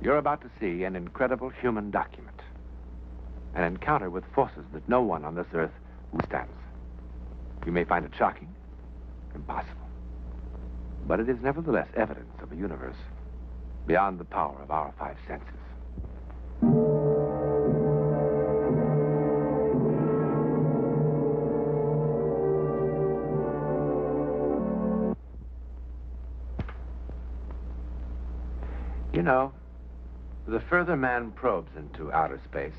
You're about to see an incredible human document. An encounter with forces that no one on this earth withstands. You may find it shocking, impossible. But it is nevertheless evidence of a universe beyond the power of our five senses. You know, the further man probes into outer space,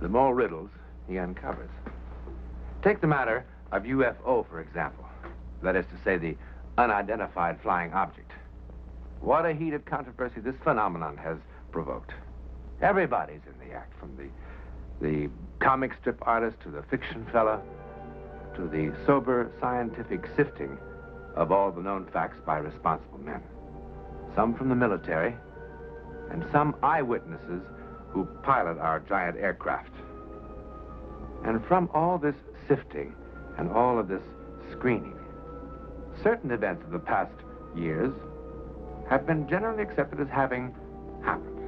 the more riddles he uncovers. Take the matter of UFO, for example. That is to say, the unidentified flying object. What a heated controversy this phenomenon has provoked. Everybody's in the act, from the comic strip artist to the fiction fella, to the sober scientific sifting of all the known facts by responsible men. Some from the military, and some eyewitnesses who pilot our giant aircraft. And from all this sifting and all of this screening, certain events of the past years have been generally accepted as having happened.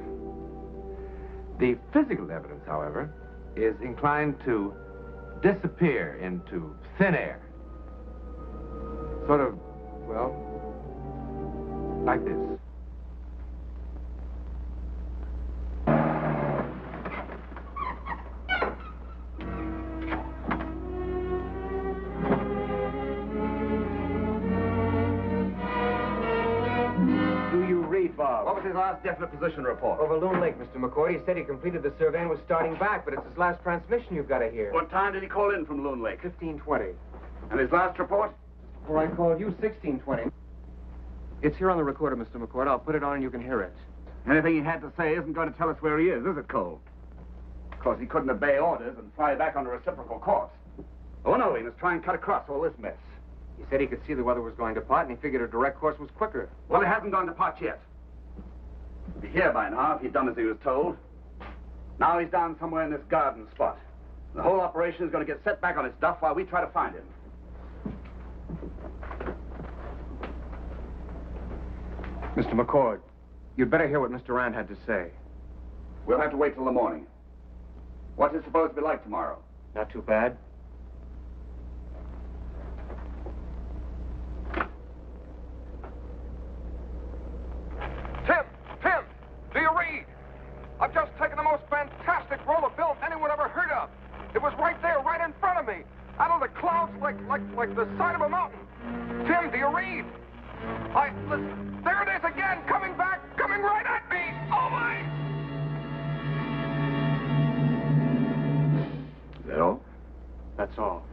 The physical evidence, however, is inclined to disappear into thin air. Sort of, well, like this. What was his last definite position report? Over Loon Lake, Mr. McCoy. He said he completed the survey and was starting back, but it's his last transmission you've got to hear. What time did he call in from Loon Lake? 15:20. And his last report? Before I called you, 16:20. It's here on the recorder, Mr. McCoy. I'll put it on and you can hear it. Anything he had to say isn't going to tell us where he is it, Cole? Of course, he couldn't obey orders and fly back on a reciprocal course. Oh, no, he must try and cut across all this mess. He said he could see the weather was going to pot, and he figured a direct course was quicker. Well, it hasn't gone to pot yet. He'd be here by now if he'd done as he was told. Now he's down somewhere in this garden spot. The whole operation is going to get set back on its duff while we try to find him. Mr. McCoy, you'd better hear what Mr. Rand had to say. We'll have to wait till the morning. What's it supposed to be like tomorrow? Not too bad. Tim, do you read? I've just taken the most fantastic roll of film anyone ever heard of. It was right there, right in front of me. Out of the clouds like the side of a mountain. Tim, do you read? Listen, there it is again, coming back, coming right at me. Oh, my! Is that all? That's all.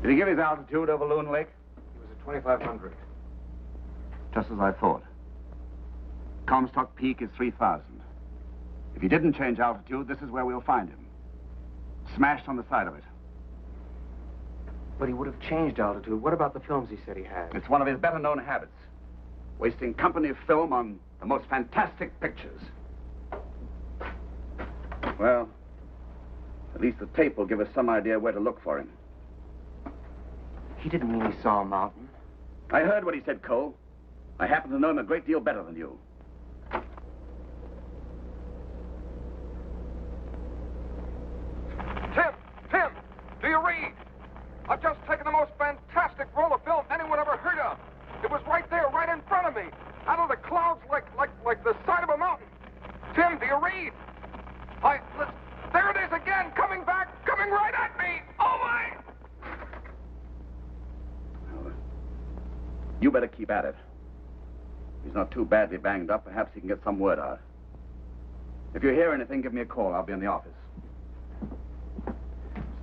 Did he give his altitude over Loon Lake? He was at 2,500. Just as I thought. Comstock Peak is 3,000. If he didn't change altitude, this is where we'll find him. Smashed on the side of it. But he would have changed altitude. What about the films he said he had? It's one of his better-known habits. Wasting company film on the most fantastic pictures. Well, at least the tape will give us some idea where to look for him. He didn't mean he saw a mountain. I heard what he said, Cole. I happen to know him a great deal better than you. Tim, do you read? I've just taken the most fantastic roll of film anyone ever heard of. It was right there, right in front of me. Out of the clouds like the side of a mountain. Tim, do you read? Listen, there it is again, coming back, coming right at me. Oh, my! You better keep at it. He's not too badly banged up. Perhaps he can get some word out. If you hear anything, give me a call. I'll be in the office.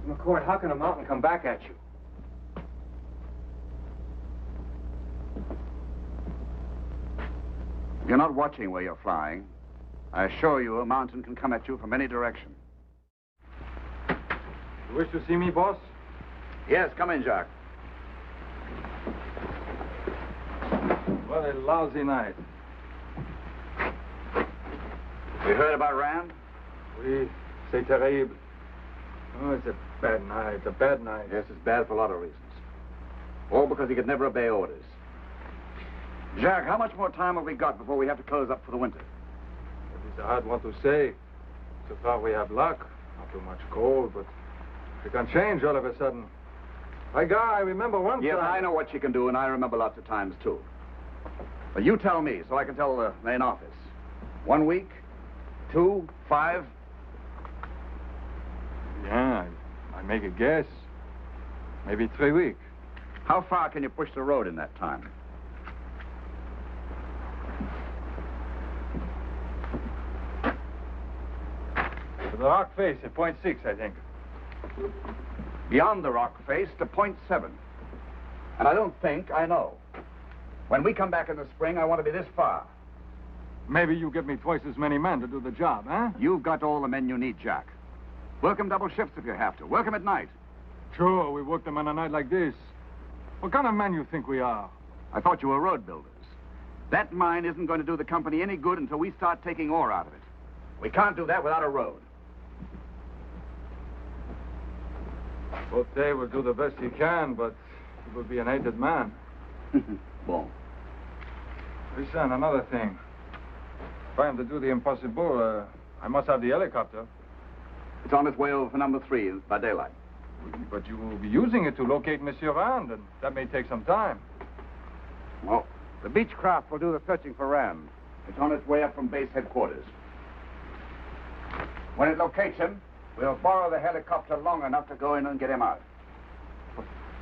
Mr. McCoy, how can a mountain come back at you? If you're not watching where you're flying, I assure you a mountain can come at you from any direction. You wish to see me, boss? Yes, come in, Jacques. What a lousy night. You heard about Rand? Oui, c'est terrible. Oh, it's a bad night, a bad night. Yes, it's bad for a lot of reasons. All because he could never obey orders. Jack, how much more time have we got before we have to close up for the winter? It is a hard one to say. So far we have luck. Not too much cold, but it can change all of a sudden. My guy, I remember one Yes, time... I know what you can do, and I remember lots of times, too. But you tell me, so I can tell the main office. 1 week? 2? 5? Yeah, I make a guess. Maybe 3 weeks. How far can you push the road in that time? To the rock face at point 6, I think. Beyond the rock face to point 7. And I don't think I know. When we come back in the spring, I want to be this far. Maybe you give me twice as many men to do the job, huh? You've got all the men you need, Jack. Work them double shifts if you have to. Work them at night. Sure, we work them on a night like this. What kind of men you think we are? I thought you were road builders. That mine isn't going to do the company any good until we start taking ore out of it. We can't do that without a road. Bote will do the best he can, but he will be an hated man. Bon. Listen, another thing. If I am to do the impossible, I must have the helicopter. It's on its way over for number 3 by daylight. But you will be using it to locate Monsieur Rand, and that may take some time. Well, the Beechcraft will do the searching for Rand. It's on its way up from base headquarters. When it locates him, we'll borrow the helicopter long enough to go in and get him out.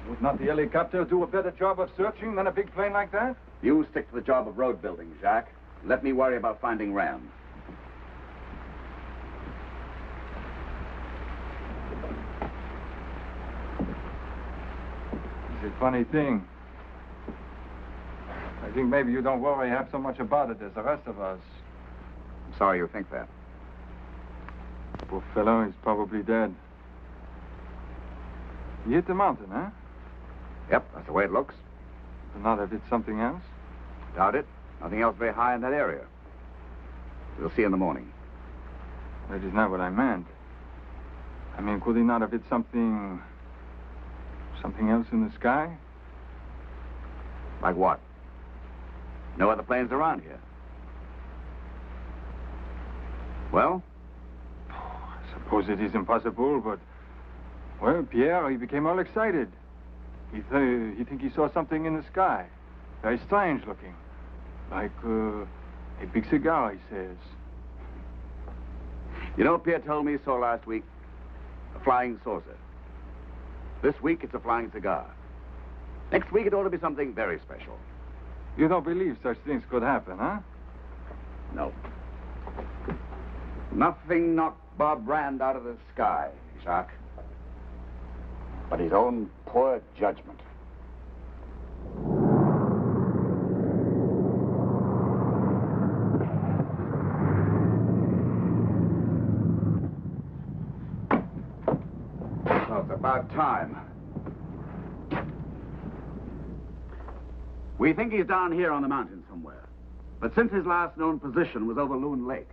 Would not the helicopter do a better job of searching than a big plane like that? You stick to the job of road building, Jacques. Let me worry about finding Rand. It's a funny thing. I think maybe you don't worry half so much about it as the rest of us. I'm sorry you think that. Poor fellow, he's probably dead. He hit the mountain, huh? Yep, that's the way it looks. Could not have hit something else? Doubt it. Nothing else very high in that area. We'll see in the morning. That is not what I meant. I mean, could he not have hit something else in the sky? Like what? No other planes around here. Well? I suppose it is impossible, but... Well, Pierre, he became all excited. He think he saw something in the sky. Very strange looking. Like, a big cigar, he says. You know, Pierre told me so last week. A flying saucer. This week, it's a flying cigar. Next week, it ought to be something very special. You don't believe such things could happen, huh? No. Nothing knocked Bob Rand out of the sky, Jacques. But his own poor judgment. So it's about time. We think he's down here on the mountain somewhere. But since his last known position was over Loon Lake,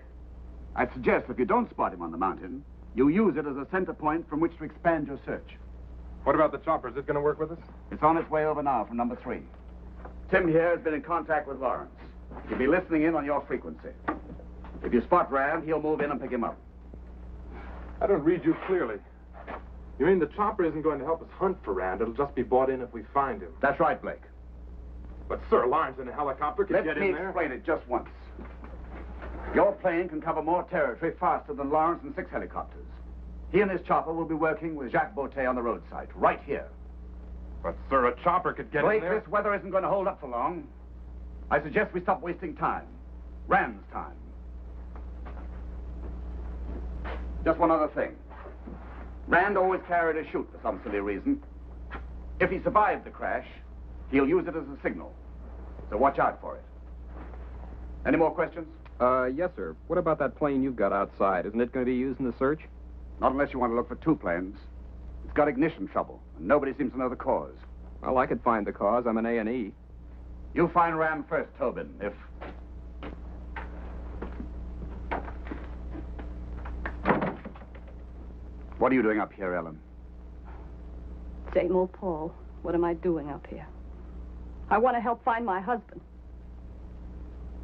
I'd suggest if you don't spot him on the mountain, you use it as a center point from which to expand your search. What about the chopper? Is it going to work with us? It's on its way over now from number 3. Tim here has been in contact with Lawrence. He'll be listening in on your frequency. If you spot Rand, he'll move in and pick him up. I don't read you clearly. You mean the chopper isn't going to help us hunt for Rand? It'll just be brought in if we find him. That's right, Blake. But, sir, Lawrence in a helicopter can get in there. Let me explain it just once. Your plane can cover more territory faster than Lawrence and 6 helicopters. He and his chopper will be working with Jacques Beauté on the roadside, right here. But, sir, a chopper could get Blake, in there. this weather isn't going to hold up for long. I suggest we stop wasting time. Rand's time. Just one other thing. Rand always carried a chute for some silly reason. If he survived the crash, he'll use it as a signal. So watch out for it. Any more questions? Yes, sir. What about that plane you've got outside? Isn't it going to be used in the search? Not unless you want to look for 2 planes. It's got ignition trouble, and nobody seems to know the cause. Well, I could find the cause. I'm an A&E. You find Rand first, Tobin, if... What are you doing up here, Ellen? Same old Paul. What am I doing up here? I want to help find my husband.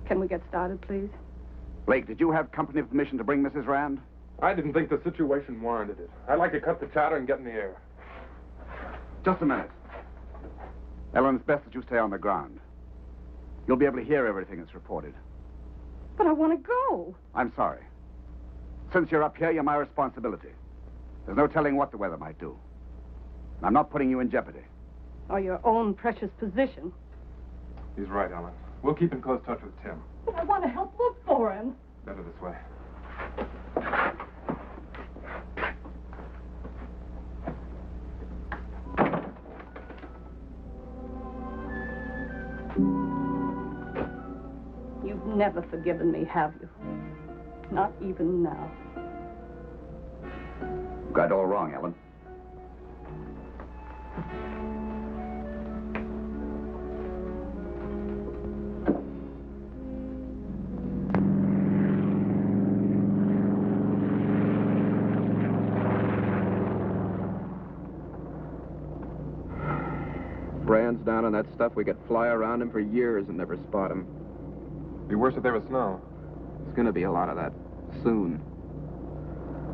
Can we get started, please? Blake, did you have company permission to bring Mrs. Rand? I didn't think the situation warranted it. I'd like to cut the chatter and get in the air. Just a minute. Ellen, it's best that you stay on the ground. You'll be able to hear everything that's reported. But I want to go. I'm sorry. Since you're up here, you're my responsibility. There's no telling what the weather might do. I'm not putting you in jeopardy. Or your own precious position. He's right, Ellen. We'll keep in close touch with Tim. But I want to help look for him. Better this way. You've never forgiven me, have you? Not even now. You got it all wrong, Ellen. Brands down on that stuff, we could fly around him for years and never spot him. Be worse if there was snow. There's gonna be a lot of that soon.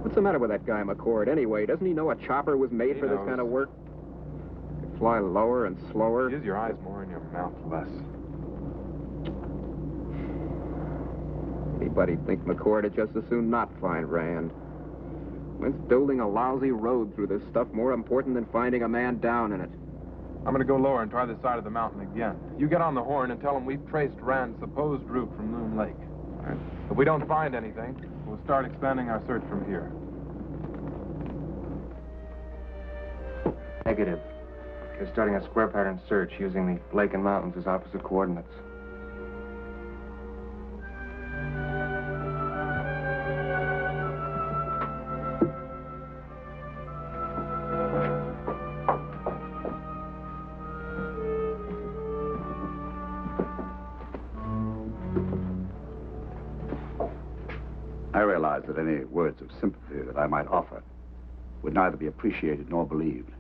What's the matter with that guy, McCord, anyway? Doesn't he know a chopper was made for this kind of work? Could fly lower and slower. Use your eyes more and your mouth less. Anybody'd think McCord would just as soon not find Rand. When's building a lousy road through this stuff more important than finding a man down in it? I'm gonna go lower and try this side of the mountain again. You get on the horn and tell him we've traced Rand's supposed route from Loon Lake. All right. If we don't find anything, we'll start expanding our search from here. Negative. We're starting a square pattern search using the lake and mountains as opposite coordinates. I realize that any words of sympathy that I might offer would neither be appreciated nor believed.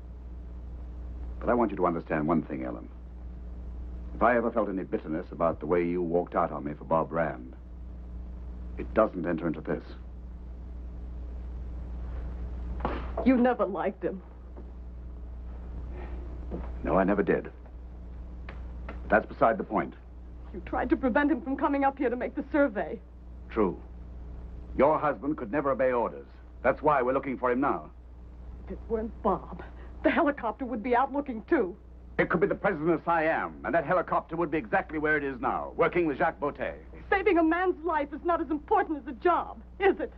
But I want you to understand one thing, Ellen. If I ever felt any bitterness about the way you walked out on me for Bob Rand, it doesn't enter into this. You never liked him. No, I never did. That's beside the point. You tried to prevent him from coming up here to make the survey. True. Your husband could never obey orders. That's why we're looking for him now. If it weren't Bob, the helicopter would be out looking too. It could be the president of Siam, and that helicopter would be exactly where it is now, working with Jacques Bottet. Saving a man's life is not as important as a job, is it?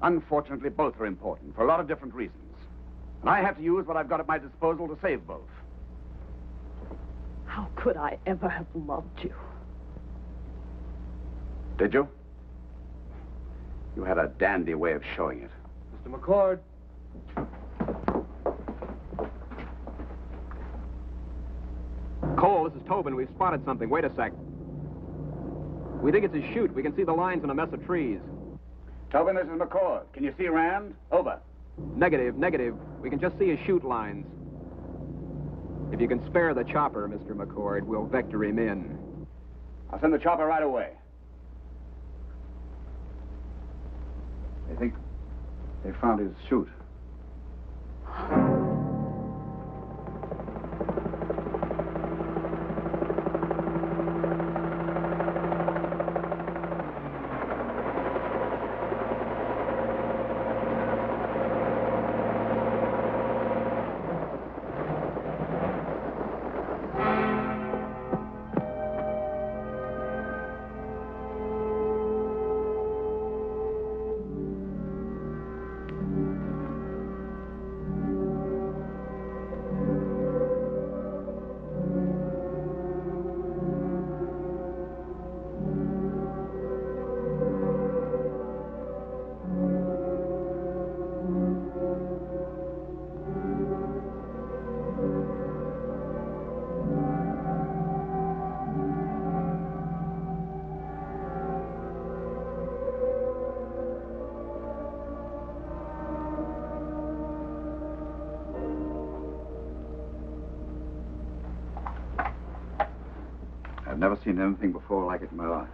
Unfortunately, both are important for a lot of different reasons. And I have to use what I've got at my disposal to save both. How could I ever have loved you? Did you? You had a dandy way of showing it. Mr. McCord. Cole, this is Tobin. We've spotted something. Wait a sec. We think it's a chute. We can see the lines in a mess of trees. Tobin, this is McCord. Can you see Rand? Over. Negative, negative. We can just see his chute lines. If you can spare the chopper, Mr. McCord, we'll vector him in. I'll send the chopper right away. They think they found his chute. never seen anything before like it in my life.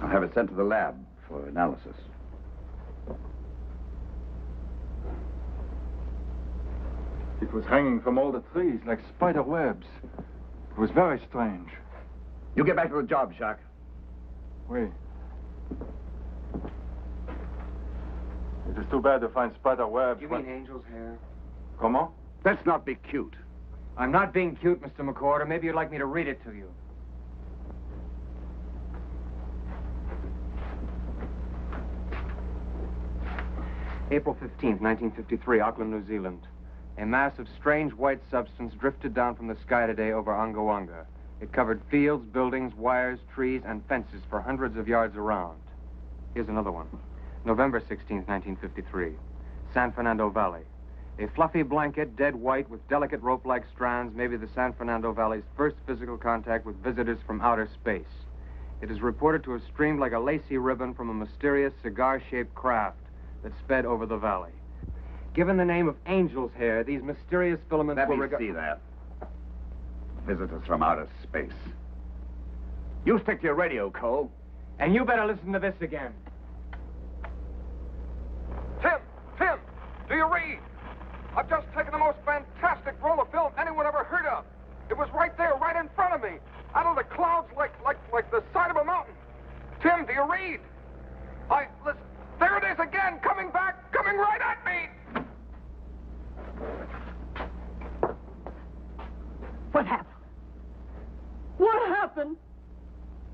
I'll have it sent to the lab for analysis. It was hanging from all the trees like spider webs. It was very strange. You get back to the job, Jacques. Oui. It is too bad to find spider webs. You mean angel's hair? Comment? Let's not be cute. I'm not being cute, Mr. McCord, or maybe you'd like me to read it to you. April 15th, 1953, Auckland, New Zealand. A mass of strange white substance drifted down from the sky today over Angawanga. It covered fields, buildings, wires, trees, and fences for hundreds of yards around. Here's another one. November 16th, 1953, San Fernando Valley. A fluffy blanket, dead white, with delicate rope-like strands, may be the San Fernando Valley's first physical contact with visitors from outer space. It is reported to have streamed like a lacy ribbon from a mysterious cigar-shaped craft that sped over the valley. Given the name of angel's hair, these mysterious filaments Let were me see that. Visitors from outer space. You stick to your radio, Cole. And you better listen to this again. Tim, do you read? I've just taken the most fantastic roll of film anyone ever heard of. It was right there, right in front of me, out of the clouds like the side of a mountain. Tim, do you read? Listen, there it is again, coming back, coming right at me. What happened? What happened?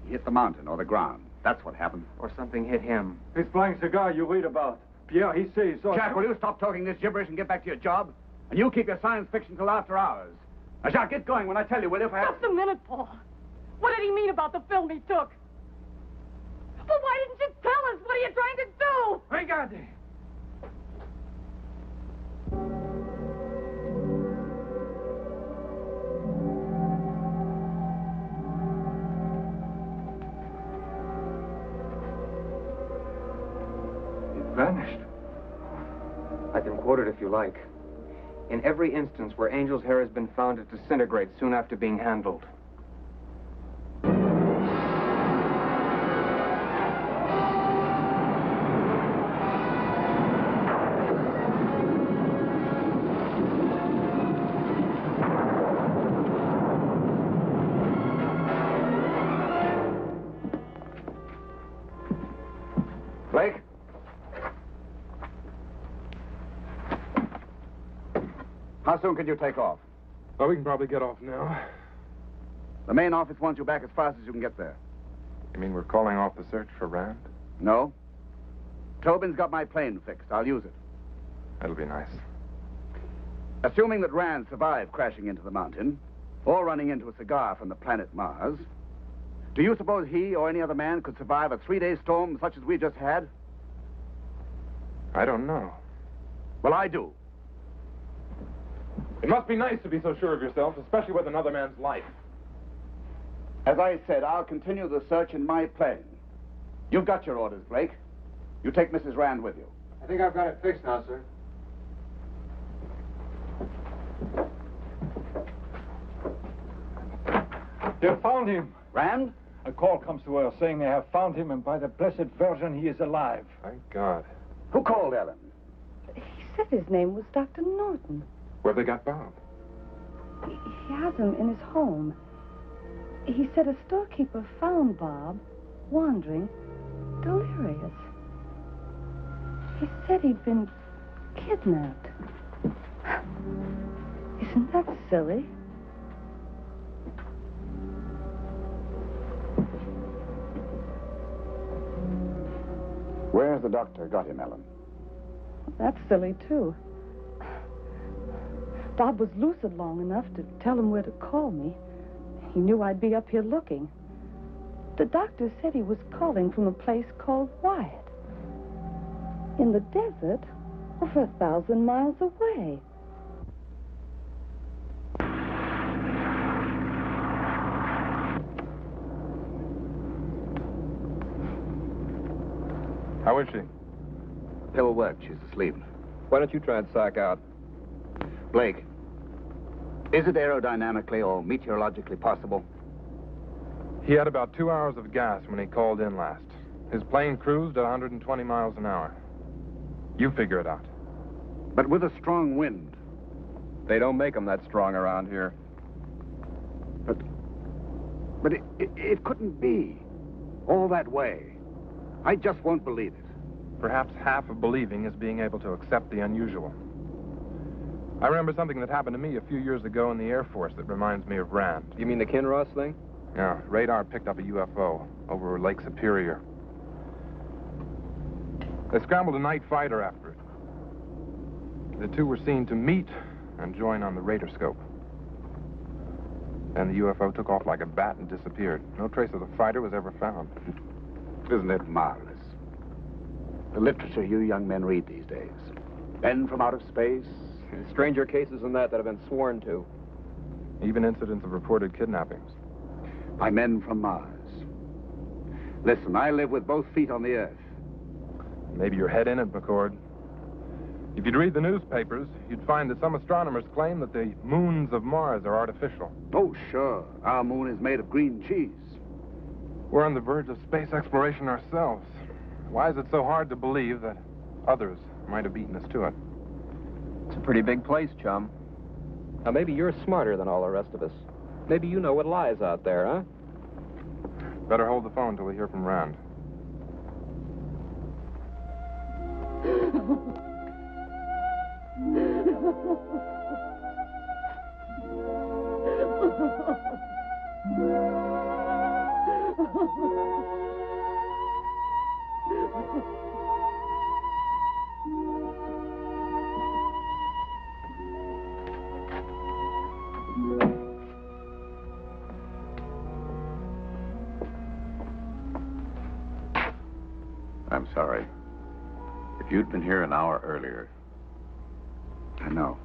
He hit the mountain or the ground. That's what happened. Or something hit him. This flying cigar you read about. Pierre, he says he saw... Jack, will you stop talking this gibberish and get back to your job? And you keep your science fiction till after hours. Now, Jacques, get going when I tell you, will you? Just a minute, Paul. What did he mean about the film he took? Well, why didn't you tell us? What are you trying to do? Regardez. It vanished. I can quote it if you like. In every instance where angel's hair has been found, it disintegrates soon after being handled. Blake? How soon can you take off? Well, we can probably get off now. The main office wants you back as fast as you can get there. You mean we're calling off the search for Rand? No. Tobin's got my plane fixed. I'll use it. That'll be nice. Assuming that Rand survived crashing into the mountain, or running into a cigar from the planet Mars, do you suppose he or any other man could survive a 3-day storm such as we just had? I don't know. Well, I do. It must be nice to be so sure of yourself, especially with another man's life. As I said, I'll continue the search in my plane. You've got your orders, Blake. You take Mrs. Rand with you. I think I've got it fixed now, sir. They found him. Rand? A call comes to her saying they have found him, and by the Blessed Virgin, he is alive. Thank God. Who called Ellen? He said his name was Dr. Norton. Where've they got Bob? He has him in his home. He said a storekeeper found Bob wandering, delirious. He said he'd been kidnapped. Isn't that silly? Where's the doctor got him, Ellen? That's silly, too. Bob was lucid long enough to tell him where to call me. He knew I'd be up here looking. The doctor said he was calling from a place called Wyatt. In the desert, over 1,000 miles away. How is she? Pill worked. She's asleep. Why don't you try and psych out? Blake, Is it aerodynamically or meteorologically possible? He had about 2 hours of gas when he called in last. His plane cruised at 120 miles an hour. You figure it out. But with a strong wind. They don't make them that strong around here. But it couldn't be. All that way. I just won't believe it. Perhaps half of believing is being able to accept the unusual. I remember something that happened to me a few years ago in the Air Force that reminds me of Rand. You mean the Kinross thing? Yeah, radar picked up a UFO over Lake Superior. They scrambled a night fighter after it. The two were seen to meet and join on the radarscope. Then the UFO took off like a bat and disappeared. No trace of the fighter was ever found. Isn't it marvelous? The literature you young men read these days. Men from outer space. Stranger cases than that have been sworn to. Even incidents of reported kidnappings. By men from Mars. Listen, I live with both feet on the earth. Maybe your head in it, McCord. If you'd read the newspapers, you'd find that some astronomers claim that the moons of Mars are artificial. Oh, sure. Our moon is made of green cheese. We're on the verge of space exploration ourselves. Why is it so hard to believe that others might have beaten us to it? It's a pretty big place, chum. Now, maybe you're smarter than all the rest of us. Maybe you know what lies out there, huh? Better hold the phone till we hear from Rand. I'm sorry. If you'd been here an hour earlier... I know.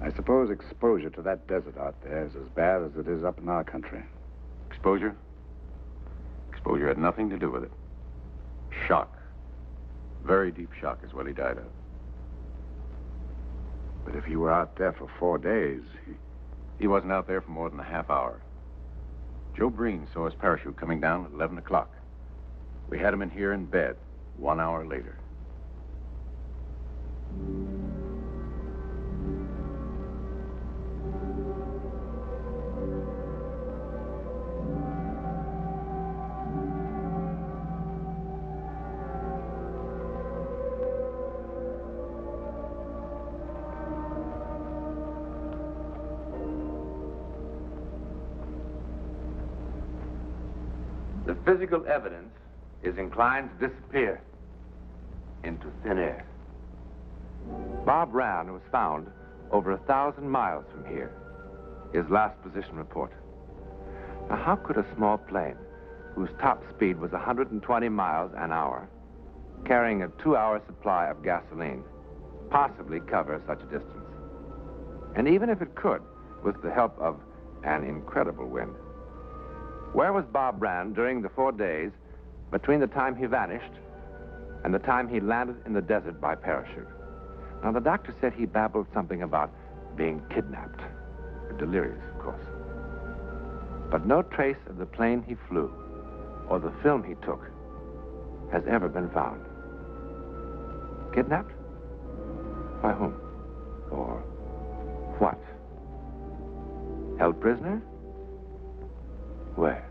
I suppose exposure to that desert out there is as bad as it is up in our country. Exposure? Exposure had nothing to do with it. Shock. Very deep shock is what he died of. But if he were out there for 4 days... He wasn't out there for more than a half hour. Joe Breen saw his parachute coming down at 11 o'clock. We had him in here in bed 1 hour later. The physical evidence is inclined to disappear into thin air. Bob Rand was found over 1,000 miles from here. His last position report. Now, how could a small plane, whose top speed was 120 miles an hour, carrying a 2-hour supply of gasoline, possibly cover such a distance? And even if it could, with the help of an incredible wind, where was Bob Rand during the 4 days between the time he vanished and the time he landed in the desert by parachute? Now, the doctor said he babbled something about being kidnapped. Delirious, of course. But no trace of the plane he flew or the film he took has ever been found. Kidnapped? By whom? Or what? Held prisoner? Where?